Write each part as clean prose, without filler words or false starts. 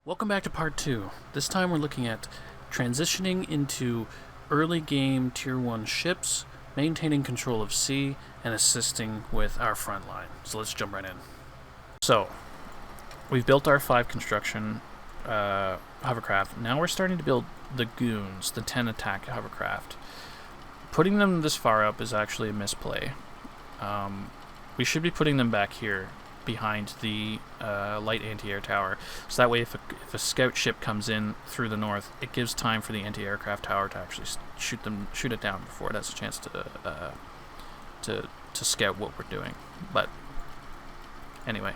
Welcome back to part 2. This time we're looking at transitioning into early game tier 1 ships, maintaining control of sea, and assisting with our front line. So let's jump right in. So, we've built our 5 construction hovercraft. Now we're starting to build the goons, the 10 attack hovercraft. Putting them this far up is actually a misplay. We should be putting them back here behind the light anti-air tower, so that way if a scout ship comes in through the north, it gives time for the anti-aircraft tower to actually shoot it down before it has a chance to scout what we're doing. But anyway,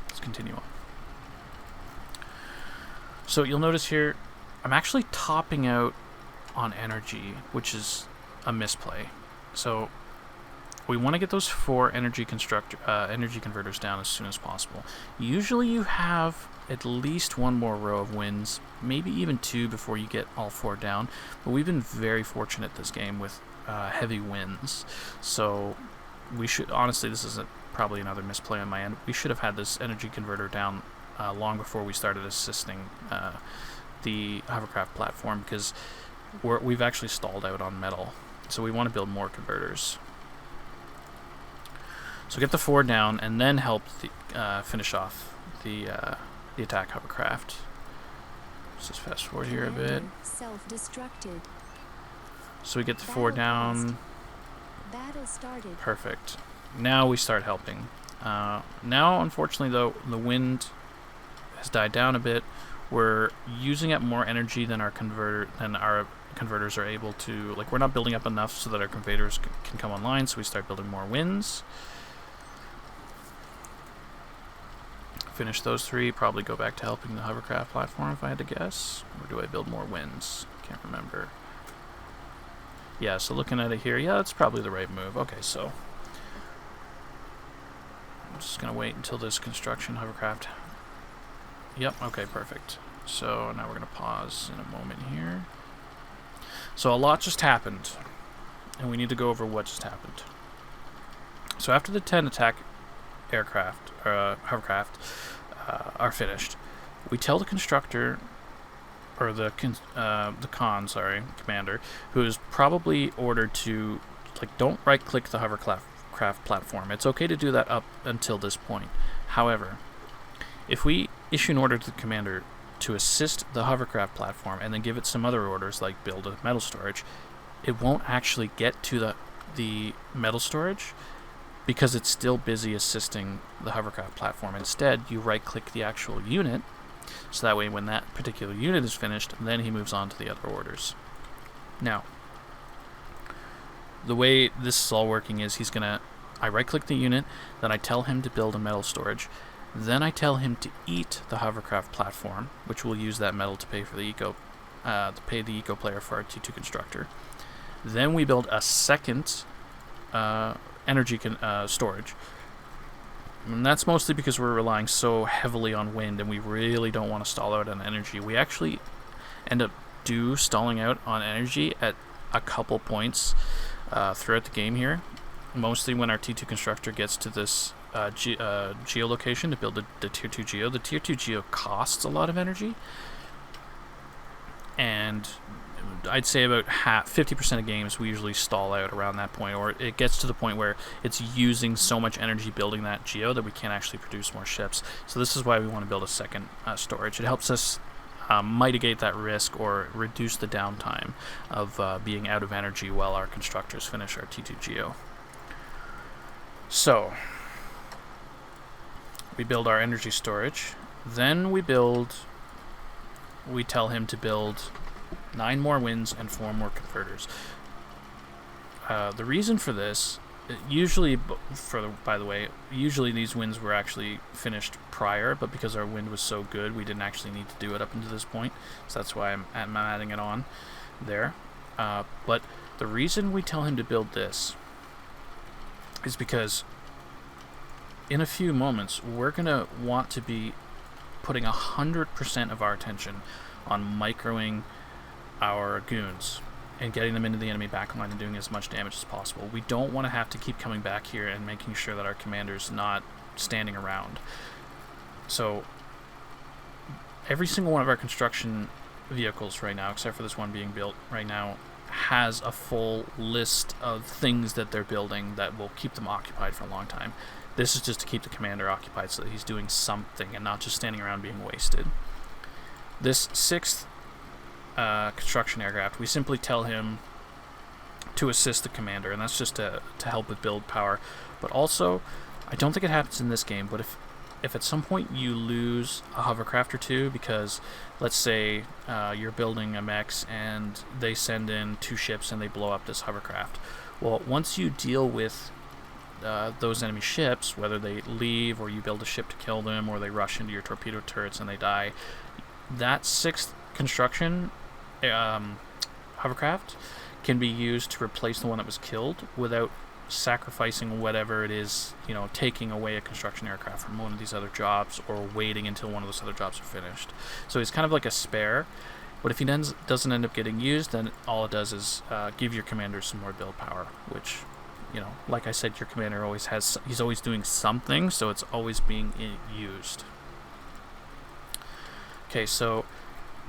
let's continue on. So you'll notice here I'm actually topping out on energy, which is a misplay. So we want to get those 4 energy converters down as soon as possible. Usually you have at least 1 more row of wins, maybe even 2 before you get all 4 down. But we've been very fortunate this game with heavy wins. So we should, honestly, this is probably another misplay on my end. We should have had this energy converter down long before we started assisting the hovercraft platform, because we've actually stalled out on metal. So we want to build more converters. So get the 4 down, and then help finish off the attack hovercraft. Let's just fast forward here a bit. Self-destructed. So we get the 4 down. Battle started. Perfect. Now we start helping. Now, unfortunately, though, the wind has died down a bit. We're using up more energy than our converters are able to. Like, we're not building up enough so that our converters can come online. So we start building more winds. Finish those 3, probably go back to helping the hovercraft platform if I had to guess. Or do I build more winds? Can't remember. Yeah, so looking at it here, yeah, that's probably the right move. Okay, so I'm just going to wait until this construction hovercraft. Yep, okay, perfect. So now we're going to pause in a moment here. So a lot just happened, and we need to go over what just happened. So after the 10 attack aircraft, hovercraft, are finished, we tell the constructor, or the commander, who is probably ordered to, like, don't right-click the hovercraft platform. It's okay to do that up until this point. However, if we issue an order to the commander to assist the hovercraft platform and then give it some other orders, like build a metal storage, it won't actually get to the metal storage, because it's still busy assisting the hovercraft platform. Instead, you right-click the actual unit, so that way when that particular unit is finished, then he moves on to the other orders. Now, the way this is all working is I right-click the unit, then I tell him to build a metal storage, then I tell him to eat the hovercraft platform, which will use that metal to pay for the eco player for our T2 constructor. Then we build a second energy storage, and that's mostly because we're relying so heavily on wind, and we really don't want to stall out on energy. We actually end up stalling out on energy at a couple points throughout the game here, mostly when our T2 constructor gets to this geolocation to build the tier 2 geo. The tier 2 geo costs a lot of energy, and I'd say about 50% of games we usually stall out around that point, or it gets to the point where it's using so much energy building that geo that we can't actually produce more ships. So this is why we want to build a second storage. It helps us mitigate that risk or reduce the downtime of being out of energy while our constructors finish our T2 geo. So we build our energy storage, then we tell him to build 9 more winds and 4 more converters. The reason for this, usually these winds were actually finished prior, but because our wind was so good, we didn't actually need to do it up until this point. So that's why I'm adding it on there. But the reason we tell him to build this is because in a few moments, we're going to want to be putting 100% of our attention on microing our goons and getting them into the enemy backline and doing as much damage as possible. We don't want to have to keep coming back here and making sure that our commander's not standing around. So every single one of our construction vehicles right now, except for this one being built right now, has a full list of things that they're building that will keep them occupied for a long time. This is just to keep the commander occupied so that he's doing something and not just standing around being wasted. This 6th construction aircraft, we simply tell him to assist the commander, and that's just to help with build power. But also, I don't think it happens in this game, but if at some point you lose a hovercraft or two because, let's say, you're building a mechs and they send in 2 ships and they blow up this hovercraft. Well, once you deal with those enemy ships, whether they leave or you build a ship to kill them or they rush into your torpedo turrets and they die, that 6th construction hovercraft can be used to replace the one that was killed without sacrificing whatever it is, taking away a construction aircraft from one of these other jobs or waiting until one of those other jobs are finished. So he's kind of like a spare, but if he then doesn't end up getting used, then all it does is give your commander some more build power, which, like I said, your commander he's always doing something, so it's always being used. Okay, so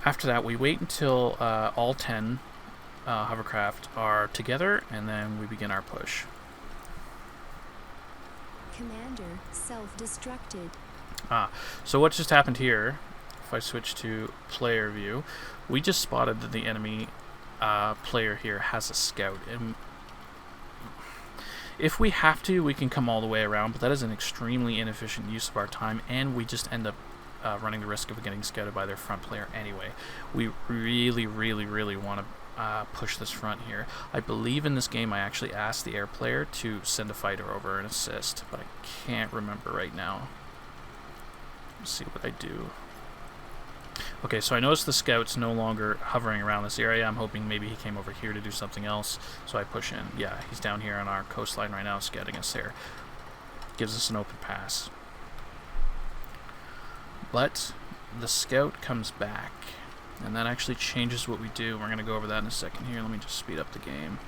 after that, we wait until all 10 hovercraft are together, and then we begin our push. Commander self-destructed. So what just happened here, if I switch to player view, we just spotted that the enemy player here has a scout. And if we have to, we can come all the way around, but that is an extremely inefficient use of our time, and we just end up running the risk of getting scouted by their front player anyway. We really, really, really want to push this front here. I believe in this game I actually asked the air player to send a fighter over and assist, but I can't remember right now. Let's see what I do. Okay, so I noticed the scout's no longer hovering around this area. I'm hoping maybe he came over here to do something else, so I push in. Yeah, he's down here on our coastline right now scouting us there. Gives us an open pass. But the scout comes back, and that actually changes what we do. We're going to go over that in a second here. Let me just speed up the game.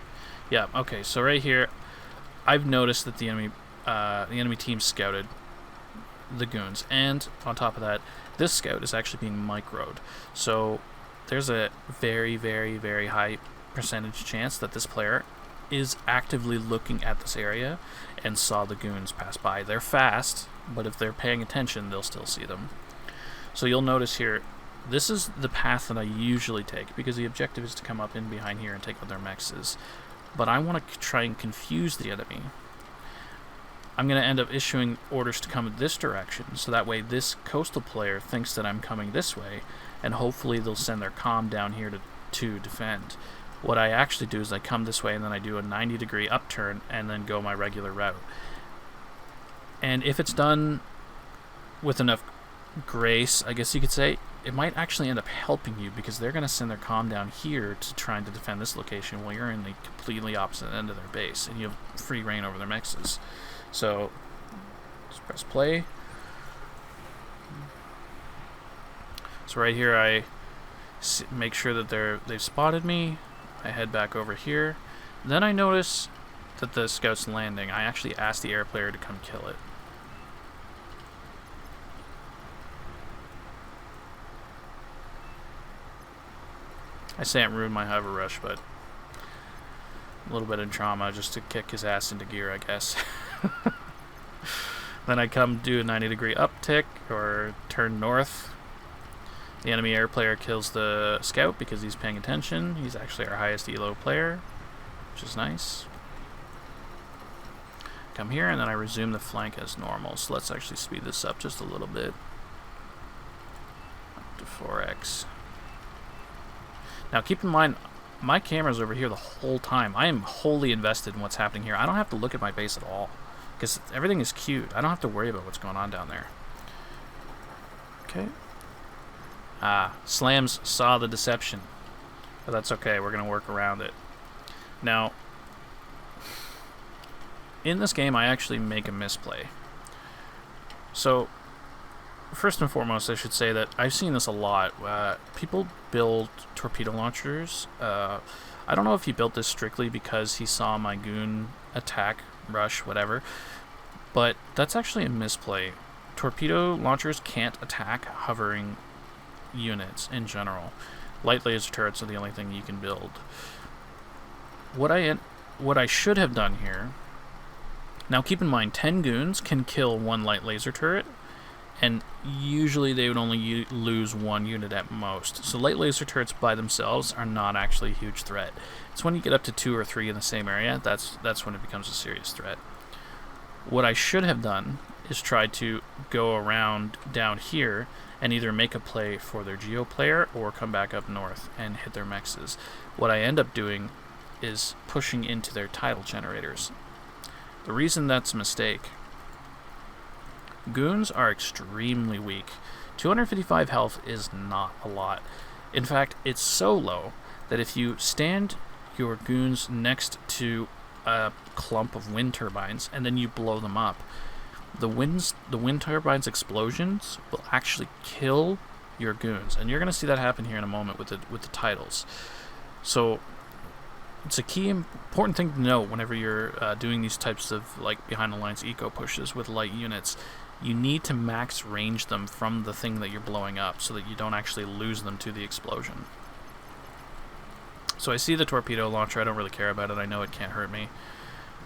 Yeah, okay, so right here, I've noticed that the enemy team scouted the goons, and on top of that, this scout is actually being microed. So there's a very, very, very high percentage chance that this player is actively looking at this area and saw the goons pass by. They're fast, but if they're paying attention, they'll still see them. So you'll notice here, this is the path that I usually take, because the objective is to come up in behind here and take out their mexes. But I want to try and confuse the enemy. I'm going to end up issuing orders to come this direction, so that way this coastal player thinks that I'm coming this way, and hopefully they'll send their comm down here to defend. What I actually do is I come this way, and then I do a 90-degree upturn, and then go my regular route. And if it's done with enough grace, I guess you could say, it might actually end up helping you, because they're going to send their comm down here to try to defend this location while you're in the completely opposite end of their base, and you have free reign over their mexes. So, just press play. So right here I make sure that they've spotted me. I head back over here. Then I notice that the scout's landing. I actually asked the air player to come kill it. I say it ruined my hover rush, but a little bit of trauma just to kick his ass into gear, I guess. Then I come do a 90-degree uptick or turn north. The enemy air player kills the scout because he's paying attention. He's actually our highest elo player, which is nice. Come here, and then I resume the flank as normal. So let's actually speed this up just a little bit. Up to 4x. Now keep in mind, my camera's over here the whole time. I am wholly invested in what's happening here. I don't have to look at my base at all, because everything is queued. I don't have to worry about what's going on down there. Okay. Slams saw the deception. But that's okay, we're going to work around it. Now, in this game, I actually make a misplay. So, first and foremost, I should say that I've seen this a lot. People build torpedo launchers. I don't know if he built this strictly because he saw my goon attack, rush, whatever, but that's actually a misplay. Torpedo launchers can't attack hovering units in general. Light laser turrets are the only thing you can build. What I should have done here... Now keep in mind, 10 goons can kill 1 light laser turret, and usually they would only lose 1 unit at most. So light laser turrets by themselves are not actually a huge threat. It's when you get up to 2 or 3 in the same area, that's when it becomes a serious threat. What I should have done is try to go around down here and either make a play for their Geo player or come back up north and hit their mexes. What I end up doing is pushing into their tidal generators. The reason that's a mistake: goons are extremely weak. 255 health is not a lot. In fact, it's so low that if you stand your goons next to a clump of wind turbines and then you blow them up, the wind turbines explosions will actually kill your goons, and you're going to see that happen here in a moment with the titles. So it's a key important thing to know whenever you're doing these types of like behind the lines eco pushes with light units. You need to max range them from the thing that you're blowing up so that you don't actually lose them to the explosion. So I see the torpedo launcher. I don't really care about it. I know it can't hurt me.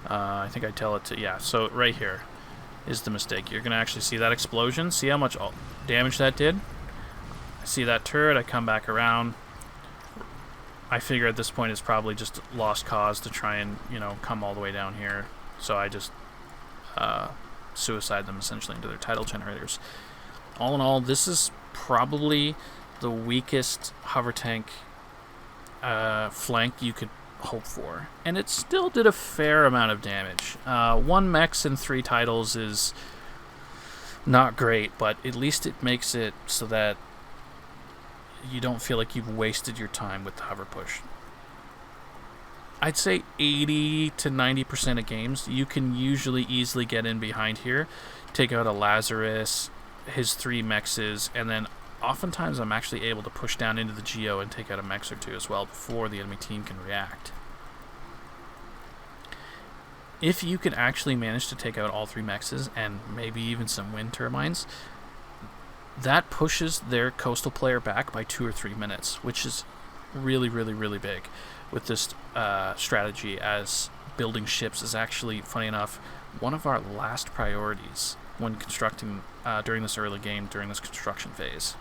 I think I tell it to... Yeah, so right here is the mistake. You're going to actually see that explosion. See how much damage that did? I see that turret. I come back around. I figure at this point it's probably just lost cause to try and, come all the way down here. So I just suicide them essentially into their tidal generators. All in all, this is probably the weakest hover tank flank you could hope for, and it still did a fair amount of damage. 1 mex and 3 titles is not great, but at least it makes it so that you don't feel like you've wasted your time with the hover push. I'd say 80 to 90% of games you can usually easily get in behind here, take out a Lazarus, his 3 mexes, and then oftentimes I'm actually able to push down into the Geo and take out a mex or 2 as well before the enemy team can react. If you can actually manage to take out all 3 mexes and maybe even some wind turbines, that pushes their coastal player back by 2 or 3 minutes, which is really, really, really big with this strategy, as building ships is actually, funny enough, one of our last priorities when constructing during this early game, during this construction phase.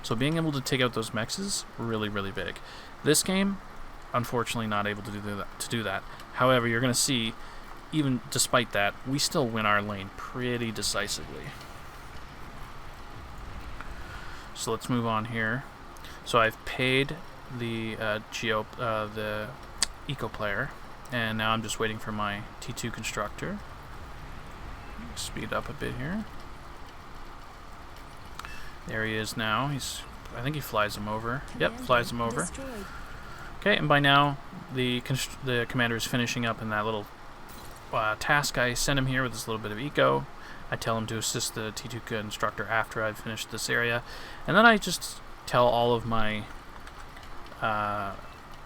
So being able to take out those mexes, really, really big. This game, unfortunately not able to do that. However, you're going to see, even despite that, we still win our lane pretty decisively. So let's move on here. So I've paid the the eco player, and now I'm just waiting for my T2 constructor. Speed up a bit here. There he is now. I think he flies him over. Yep, flies him over. Destroyed. Okay, and by now the commander is finishing up in that little task I sent him here with this little bit of eco. I tell him to assist the T2 constructor after I've finished this area, and then I just tell all of my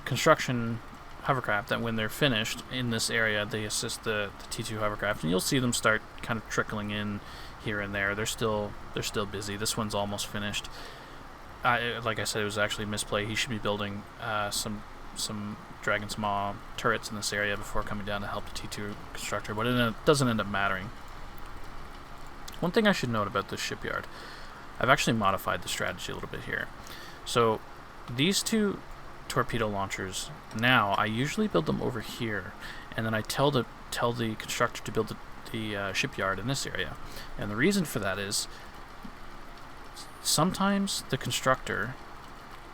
construction hovercraft that when they're finished in this area, they assist the T2 hovercraft, and you'll see them start kind of trickling in here and there. They're still busy. This one's almost finished. Like I said, it was actually a misplay. He should be building some Dragon's Maw turrets in this area before coming down to help the T2 constructor, but it doesn't end up mattering. One thing I should note about this shipyard, I've actually modified the strategy a little bit here. So these 2 torpedo launchers, now I usually build them over here, and then I tell the constructor to build the shipyard in this area. And the reason for that is sometimes the constructor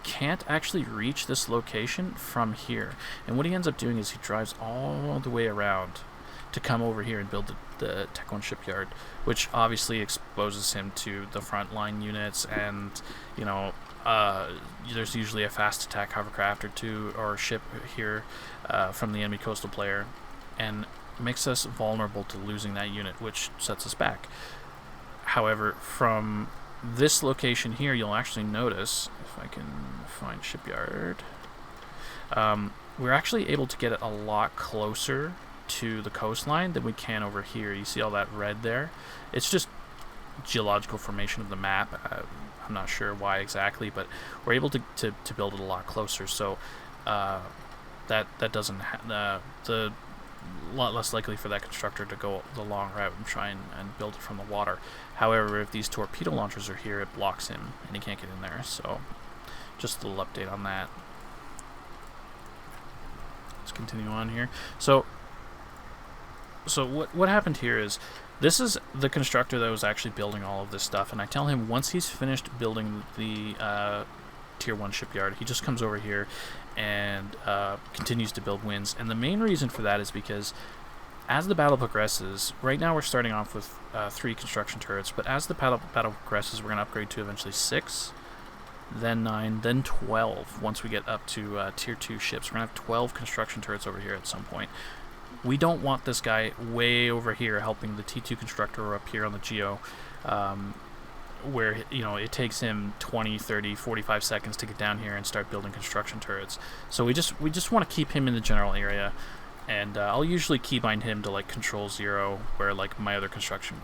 can't actually reach this location from here, and what he ends up doing is he drives all the way around to come over here and build the Tech 1 shipyard, which obviously exposes him to the frontline units, and there's usually a fast attack hovercraft or 2 or a ship here from the enemy coastal player, and makes us vulnerable to losing that unit, which sets us back. However, from this location here, you'll actually notice, if I can find shipyard, we're actually able to get it a lot closer to the coastline than we can over here. You see all that red there? It's just geological formation of the map. I'm not sure why exactly, but we're able to build it a lot closer. So that doesn't the lot less likely for that constructor to go the long route and try and build it from the water. However, if these torpedo launchers are here, it blocks him and he can't get in there. So just a little update on that. Let's continue on here. So what happened here is, this is the constructor that was actually building all of this stuff, and I tell him once he's finished building the Tier 1 shipyard, he just comes over here and continues to build winds. And the main reason for that is because as the battle progresses, right now we're starting off with 3 construction turrets, but as the battle progresses, we're going to upgrade to eventually 6, then 9, then 12. Once we get up to Tier 2 ships, we're going to have 12 construction turrets over here at some point. We don't want this guy way over here helping the T2 constructor, or up here on the Geo, where, you know, it takes him 20, 30, 45 seconds to get down here and start building construction turrets. So we just want to keep him in the general area, and I'll usually keybind him to like control 0, where like my other construction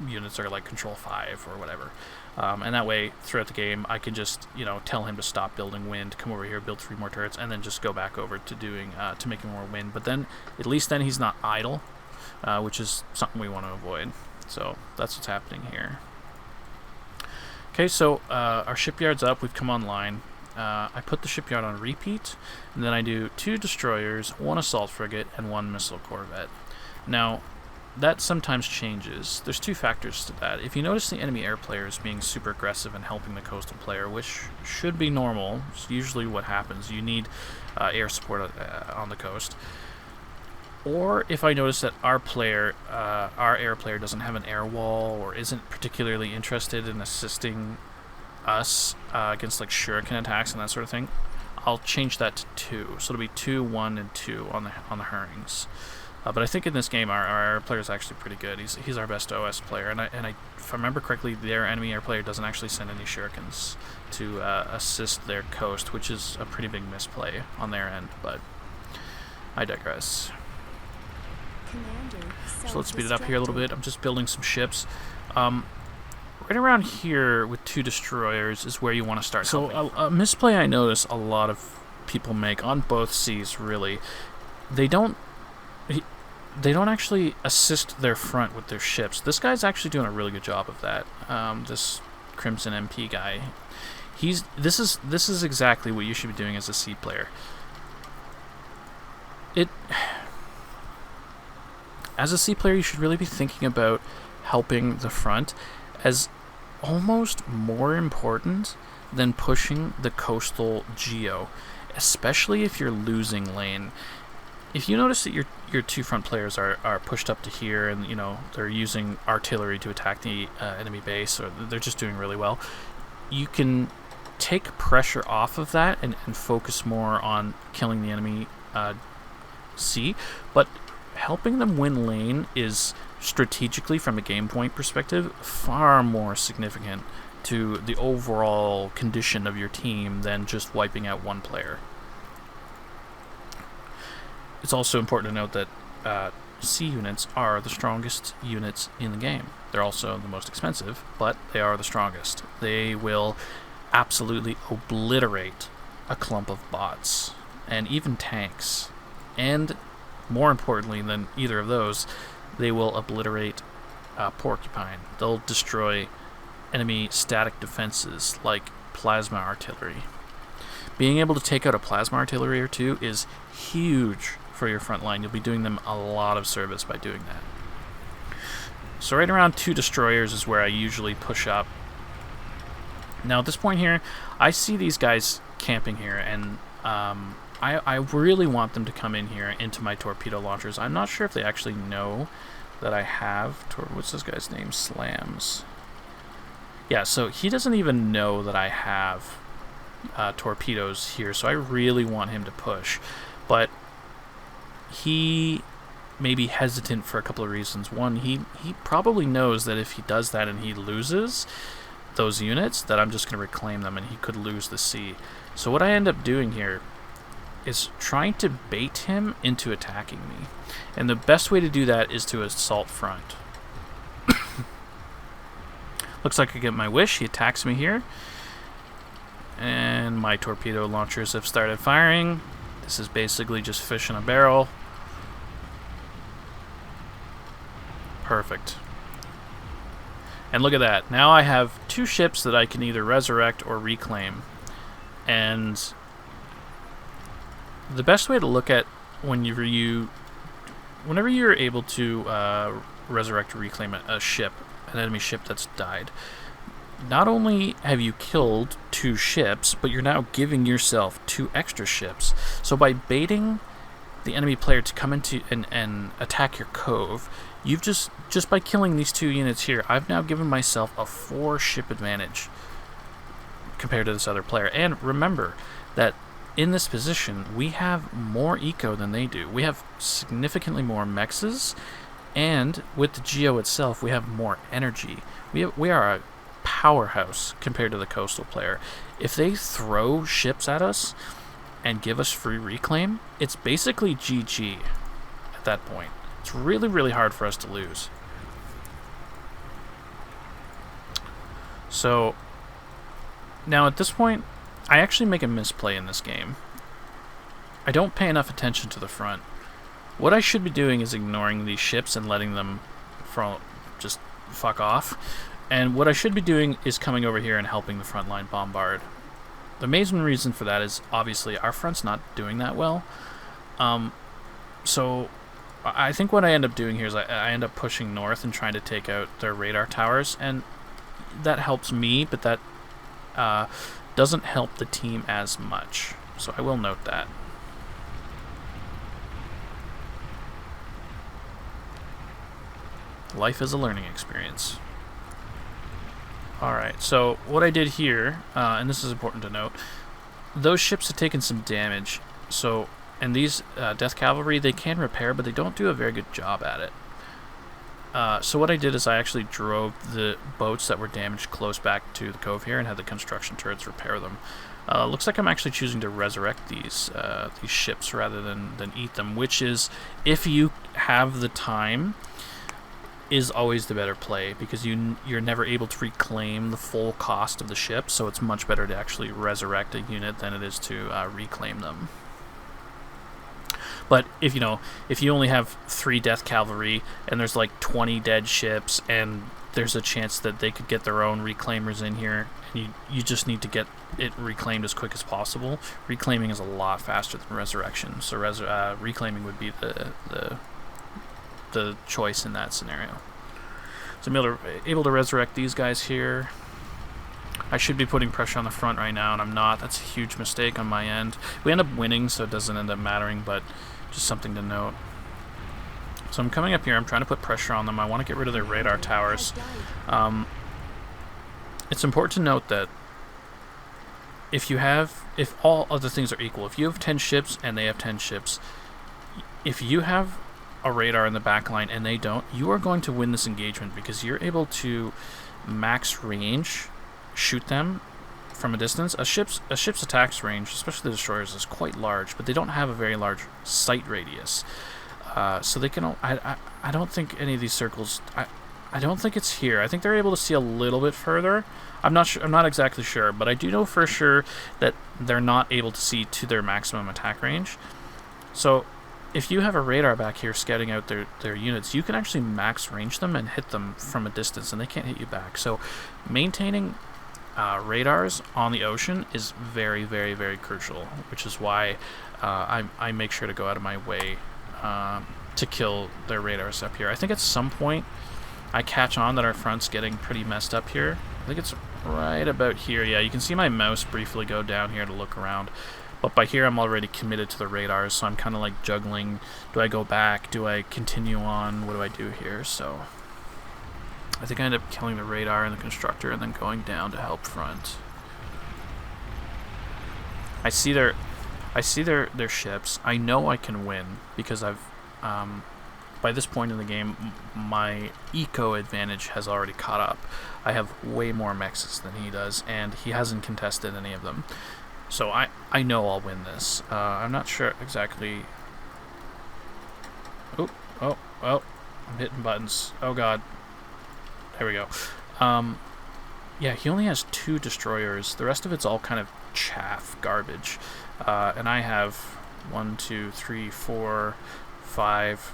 units are like control 5 or whatever. And that way, throughout the game, I can just, you know, tell him to stop building wind, come over here, build 3 more turrets, and then just go back over to doing to making more wind. But then, at least then he's not idle, which is something we want to avoid. So that's what's happening here. Okay, so our shipyard's up. We've come online. I put the shipyard on repeat, and then I do 2 destroyers, 1 assault frigate, and 1 missile corvette. Now, that sometimes changes. There's 2 factors to that. If you notice the enemy air players being super aggressive and helping the coastal player, which should be normal, it's usually what happens. You need air support on the coast. Or if I notice that our air player doesn't have an air wall, or isn't particularly interested in assisting us against like shuriken attacks and that sort of thing, I'll change that to 2. So it'll be 2, 1, and 2 on the Herrings. But I think in this game our player is actually pretty good. He's our best OS player, and if I remember correctly, their enemy air player doesn't actually send any shurikens to assist their coast, which is a pretty big misplay on their end. But I digress. So let's speed it up here a little bit. I'm just building some ships. Right around here with 2 destroyers is where you want to start. So a misplay I notice a lot of people make on both seas, really, they don't actually assist their front with their ships. This guy's actually doing a really good job of that. This Crimson MP guy, this is exactly what you should be doing as a C player. As a C player, you should really be thinking about helping the front as almost more important than pushing the coastal Geo, especially if you're losing lane. If you notice that your 2 front players are pushed up to here, and you know they're using artillery to attack the enemy base, or they're just doing really well, you can take pressure off of that and focus more on killing the enemy C. But helping them win lane is, strategically from a game point perspective, far more significant to the overall condition of your team than just wiping out 1 player. It's also important to note that C units are the strongest units in the game. They're also the most expensive, but they are the strongest. They will absolutely obliterate a clump of bots, and even tanks. And more importantly than either of those, they will obliterate Porcupine. They'll destroy enemy static defenses like plasma artillery. Being able to take out a plasma artillery or 2 is huge for your front line. You'll be doing them a lot of service by doing that. So right around 2 destroyers is where I usually push up. Now at this point here, I see these guys camping here, and I really want them to come in here into my torpedo launchers. I'm not sure if they actually know that I have... what's this guy's name? Slams. Yeah, so he doesn't even know that I have torpedoes here, so I really want him to push. But he may be hesitant for a couple of reasons. One, he probably knows that if he does that and he loses those units, that I'm just going to reclaim them and he could lose the sea. So what I end up doing here is trying to bait him into attacking me. And the best way to do that is to assault front. Looks like I get my wish. He attacks me here. And my torpedo launchers have started firing. This is basically just fish in a barrel. Perfect. And look at that. Now I have 2 ships that I can either resurrect or reclaim. And the best way to look at whenever you're able to resurrect or reclaim a ship, an enemy ship that's died, not only have you killed 2 ships, but you're now giving yourself 2 extra ships. So by baiting the enemy player to come into and attack your cove, you've just by killing these 2 units here, I've now given myself a 4 ship advantage compared to this other player. And remember that in this position, we have more eco than they do. We have significantly more mexes, and with the Geo itself, we have more energy. We are a powerhouse compared to the coastal player. If they throw ships at us and give us free reclaim, it's basically GG at that point. It's really, really hard for us to lose. So now at this point, I actually make a misplay in this game. I don't pay enough attention to the front. What I should be doing is ignoring these ships and letting them just fuck off. And what I should be doing is coming over here and helping the front line bombard. The main reason for that is obviously our front's not doing that well. So I think what I end up doing here is I end up pushing north and trying to take out their radar towers, and that helps me, but that doesn't help the team as much. So I will note that. Life is a learning experience. Alright, so what I did here, and this is important to note, those ships have taken some damage, so, and these Death Cavalry, they can repair, but they don't do a very good job at it. So what I did is I actually drove the boats that were damaged close back to the cove here and had the construction turrets repair them. Looks like I'm actually choosing to resurrect these ships rather than eat them, which is, if you have the time, is always the better play, because you're never able to reclaim the full cost of the ship, so it's much better to actually resurrect a unit than it is to reclaim them. But if you only have 3 Death Cavalry and there's like 20 dead ships, and there's a chance that they could get their own reclaimers in here, and you just need to get it reclaimed as quick as possible. Reclaiming is a lot faster than resurrection, so reclaiming would be the choice in that scenario. So I'm able to resurrect these guys here. I should be putting pressure on the front right now, and I'm not. That's a huge mistake on my end. We end up winning, so it doesn't end up mattering, but just something to note. So I'm coming up here. I'm trying to put pressure on them. I want to get rid of their radar towers. It's important to note that if all other things are equal, if you have 10 ships and they have 10 ships, if you have a radar in the back line and they don't, you are going to win this engagement, because you're able to max range shoot them from a distance. A ship's attacks range, especially the destroyers, is quite large, but they don't have a very large sight radius. So they can. I don't think any of these circles. I don't think it's here. I think they're able to see a little bit further. I'm not sure. I'm not exactly sure, but I do know for sure that they're not able to see to their maximum attack range. So if you have a radar back here scouting out their units, you can actually max range them and hit them from a distance, and they can't hit you back. So maintaining radars on the ocean is very, very, very crucial, which is why I make sure to go out of my way to kill their radars up here. I think at some point I catch on that our front's getting pretty messed up here. I think it's right about here. Yeah, you can see my mouse briefly go down here to look around. But by here, I'm already committed to the radars, so I'm kind of like juggling. Do I go back? Do I continue on? What do I do here? So I think I end up killing the radar and the constructor and then going down to help front. I see their ships. I know I can win because I've by this point in the game, my eco advantage has already caught up. I have way more mexes than he does, and he hasn't contested any of them. So I know I'll win this. I'm not sure exactly. Oh, I'm hitting buttons. Oh god. There we go. Yeah, he only has 2 destroyers. The rest of it's all kind of chaff, garbage. And I have 1, 2, 3, 4, 5,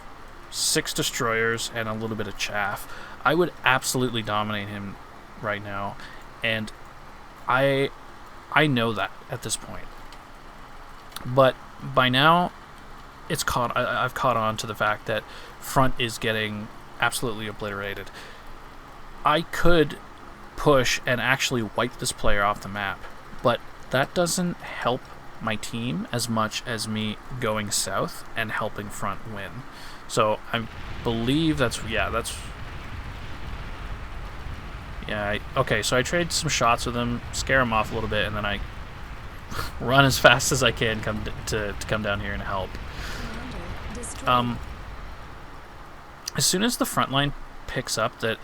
6 destroyers and a little bit of chaff. I would absolutely dominate him right now, and I know that at this point. But by now, I've caught on to the fact that front is getting absolutely obliterated. I could push and actually wipe this player off the map, but that doesn't help my team as much as me going south and helping front win. So I believe okay, so I trade some shots with him, scare him off a little bit, and then I run as fast as I can come down here and help. As soon as the front line picks up that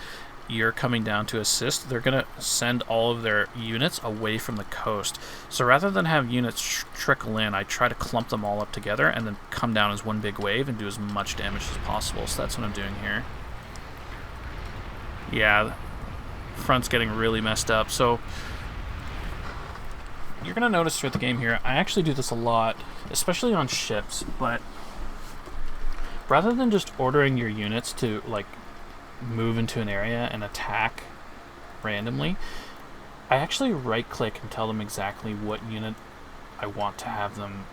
you're coming down to assist, they're going to send all of their units away from the coast. So rather than have units trickle in, I try to clump them all up together and then come down as one big wave and do as much damage as possible. So that's what I'm doing here. Yeah, front's getting really messed up. So you're going to notice throughout the game here, I actually do this a lot, especially on ships, but rather than just ordering your units to like move into an area and attack randomly, I actually right click and tell them exactly what unit I want to have them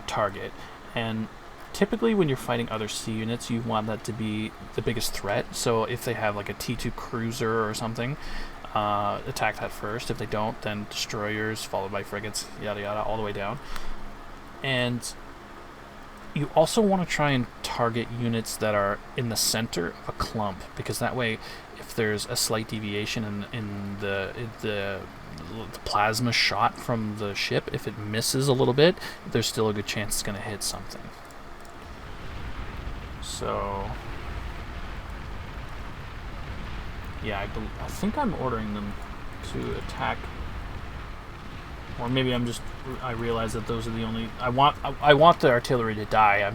target. And typically when you're fighting other sea units, you want that to be the biggest threat. So if they have like a T2 cruiser or something, attack that first. If they don't, then destroyers followed by frigates, yada yada, all the way down. And you also want to try and target units that are in the center of a clump, because that way, if there's a slight deviation in the plasma shot from the ship, if it misses a little bit, there's still a good chance it's going to hit something. So yeah, I think I'm ordering them to attack, or maybe I realize that those are the only I want the artillery to die.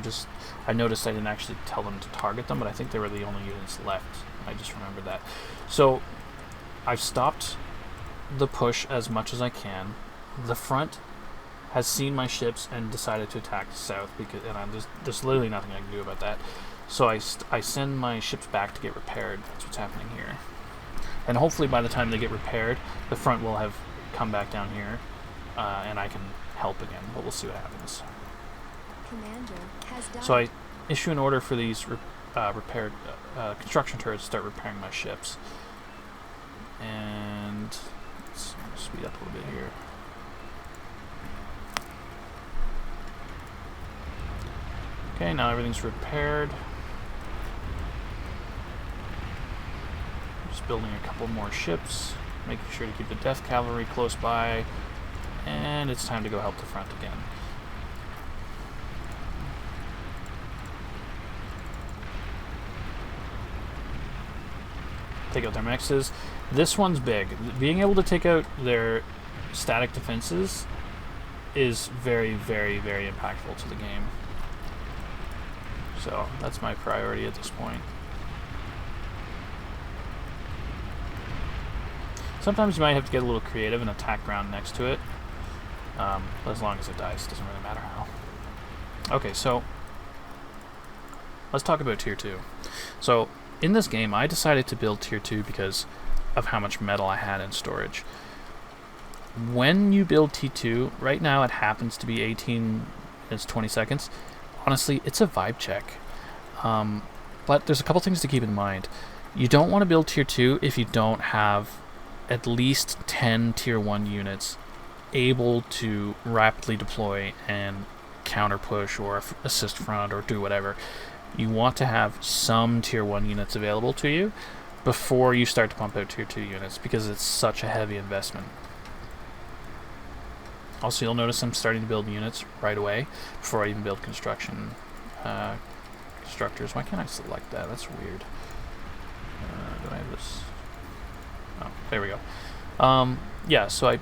I noticed I didn't actually tell them to target them, but I think they were the only units left. I just remembered that. So I've stopped the push as much as I can. The front has seen my ships and decided to attack the south, there's literally nothing I can do about that. So I send my ships back to get repaired. That's what's happening here. And hopefully by the time they get repaired, the front will have come back down here, and I can help again, but we'll see what happens. Commander has died. So I issue an order for these repaired construction turrets to start repairing my ships. And let's speed up a little bit here. Okay, now everything's repaired. Just building a couple more ships, making sure to keep the death cavalry close by, and it's time to go help the front again. Take out their mexes. This one's big. Being able to take out their static defenses is very, very, very impactful to the game. So that's my priority at this point. Sometimes you might have to get a little creative and attack ground next to it. But as long as it dies, it doesn't really matter how. Okay, so let's talk about Tier 2. So in this game, I decided to build Tier 2 because of how much metal I had in storage. When you build T2, right now it happens to be 18 minutes 20 seconds. Honestly, it's a vibe check. But there's a couple things to keep in mind. You don't want to build Tier 2 if you don't have at least 10 Tier 1 units able to rapidly deploy and counter push or assist front or do whatever. You want to have some Tier 1 units available to you before you start to pump out Tier 2 units, because it's such a heavy investment. Also, you'll notice I'm starting to build units right away before I even build constructors. Why can't I select that? That's weird. Do I have this? Oh, there we go. Yeah, so I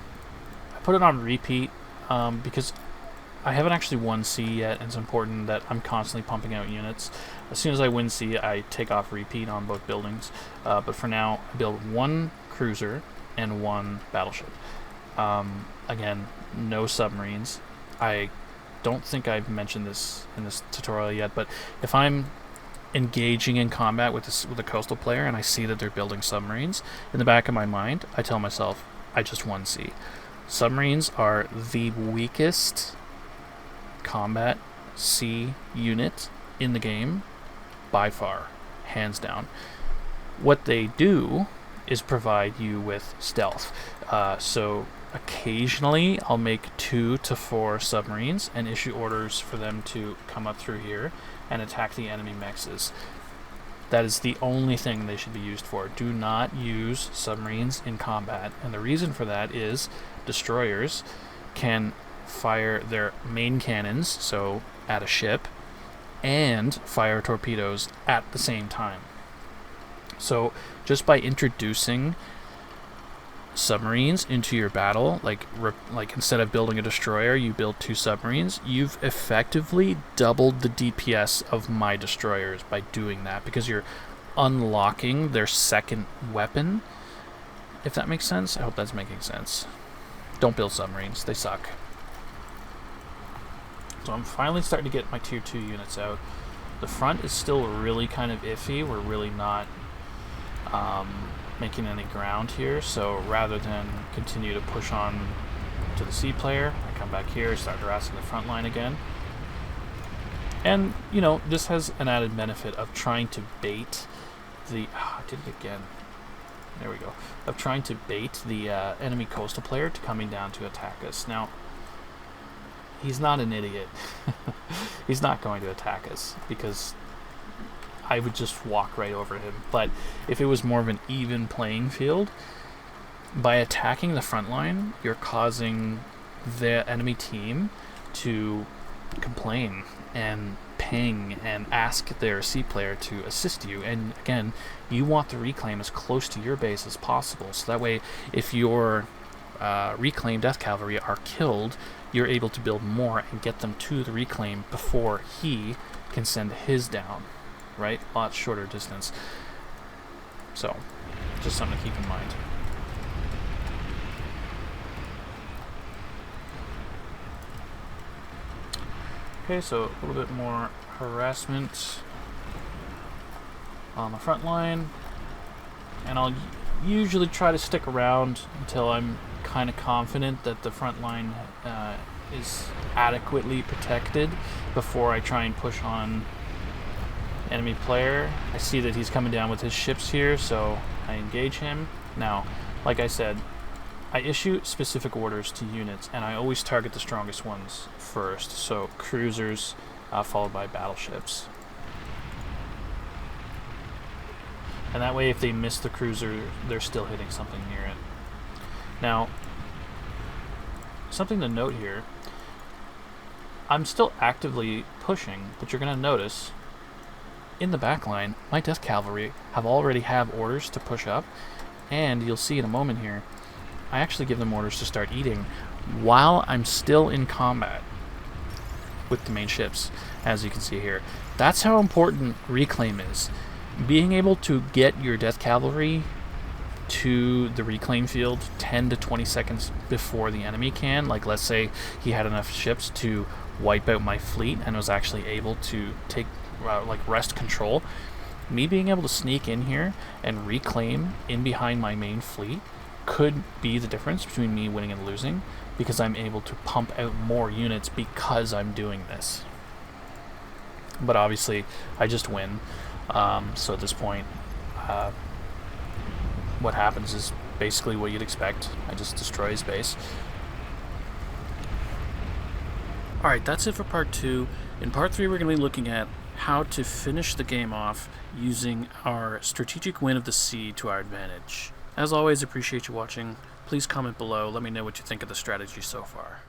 put it on repeat because I haven't actually won C yet, and it's important that I'm constantly pumping out units. As soon as I win C, I take off repeat on both buildings. But for now, I build one cruiser, and 1 battleship. Again, no submarines. I don't think I've mentioned this in this tutorial yet, but if I'm engaging in combat with a coastal player and I see that they're building submarines, in the back of my mind, I tell myself, I just won sea. Submarines are the weakest combat sea unit in the game by far, hands down. What they do is provide you with stealth. So occasionally I'll make 2 to 4 submarines and issue orders for them to come up through here and attack the enemy mexes. That is the only thing they should be used for. Do not use submarines in combat. And the reason for that is destroyers can fire their main cannons, so at a ship, and fire torpedoes at the same time. So just by introducing submarines into your battle, like instead of building a destroyer, you build 2 submarines, you've effectively doubled the DPS of my destroyers by doing that, because you're unlocking their second weapon, if that makes sense. I hope that's making sense. Don't build submarines, they suck. So I'm finally starting to get my tier 2 units out. The front is still really kind of iffy. We're really not making any ground here, so rather than continue to push on to the sea player, I come back here, start harassing the front line again. And, you know, this has an added benefit of trying to bait the... I did it again. There we go. Of trying to bait the enemy coastal player to coming down to attack us. Now, he's not an idiot. He's not going to attack us, because I would just walk right over him. But if it was more of an even playing field, by attacking the front line, you're causing the enemy team to complain and ping and ask their sea player to assist you. And again, you want the reclaim as close to your base as possible, so that way if your reclaim death cavalry are killed, you're able to build more and get them to the reclaim before he can send his down. Right? A lot shorter distance. So, just something to keep in mind. Okay, so a little bit more harassment on the front line. And I'll usually try to stick around until I'm kind of confident that the front line is adequately protected before I try and push on enemy player. I see that he's coming down with his ships here, so I engage him. Now, like I said, I issue specific orders to units, and I always target the strongest ones first. So cruisers, followed by battleships. And that way, if they miss the cruiser, they're still hitting something near it. Now, something to note here, I'm still actively pushing, but you're going to notice in the back line, my death cavalry already have orders to push up, and you'll see in a moment here, I actually give them orders to start eating while I'm still in combat with the main ships, as you can see here. That's how important reclaim is. Being able to get your death cavalry to the reclaim field 10 to 20 seconds before the enemy can, like let's say he had enough ships to wipe out my fleet and was actually able to take wrest control. Me being able to sneak in here and reclaim in behind my main fleet could be the difference between me winning and losing, because I'm able to pump out more units because I'm doing this. But obviously I just win, so at this point what happens is basically what you'd expect. I just destroy his base. Alright, that's it for part 2. In part 3 we're going to be looking at how to finish the game off using our strategic win of the sea to our advantage. As always, appreciate you watching. Please comment below, let me know what you think of the strategy so far.